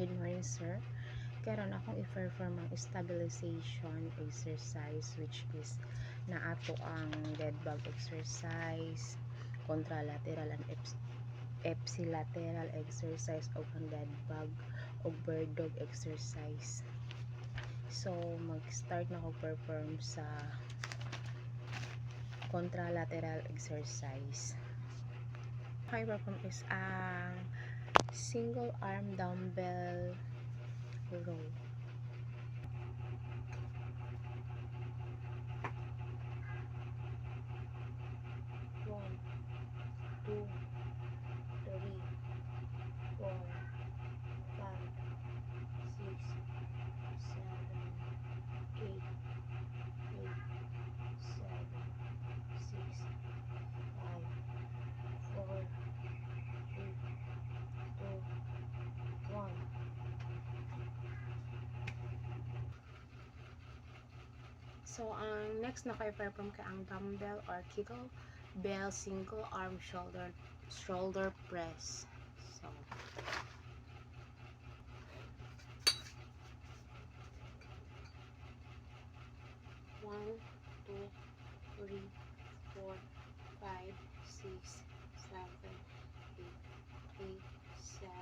Good morning, sir. Karon akong i-perform ang stabilization exercise, which is naato ang dead bug exercise, contralateral and ipsilateral exercise, o ang dead bug o bird dog exercise. So mag-start na ako perform sa contralateral exercise. Okay, perform is ang single arm dumbbell row. One, two, three, four, five, six, seven, eight, seven, six, five, four, three, two, one. So, ang next na ka-perform ka ang dumbbell or kettlebell single arm shoulder press. So, 1, 2, 3, 4, 5, 6, 7, 8, 7,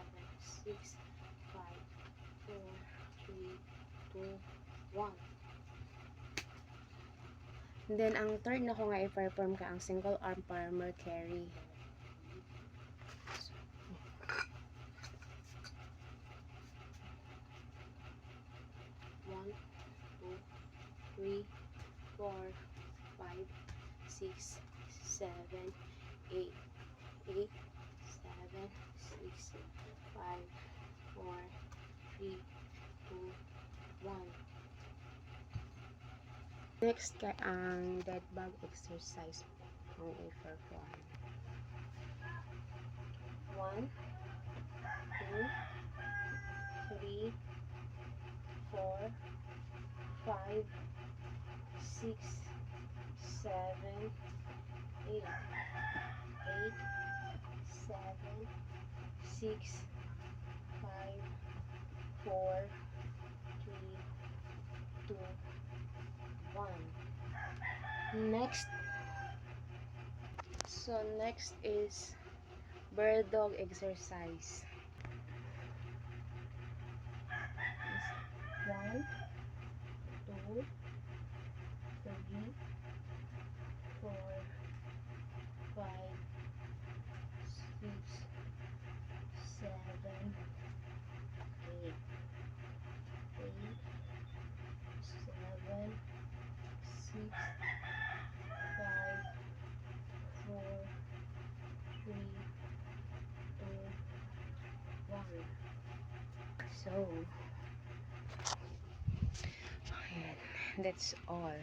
6, 5, 4, 3, 2, 1. And then, ang third na ko nga i-perform ka ang single arm farmer carry. So, 1, 2, 3, 4, 5, 6, 7, 8, 7, 6, 5, 4, 3, 2, 1. Next kay ang dead bug exercise ang i-perform. 1, 2, 3, 4, 5, 6, 7, 8, 7, 6, 5, 4, 3, 2, 1. Next is bird dog exercise. 1, 2, 3, 4, 5, 6, 7, 8, 7, 6, 5, 4, 3, 2, 1. So, ayan, that's all.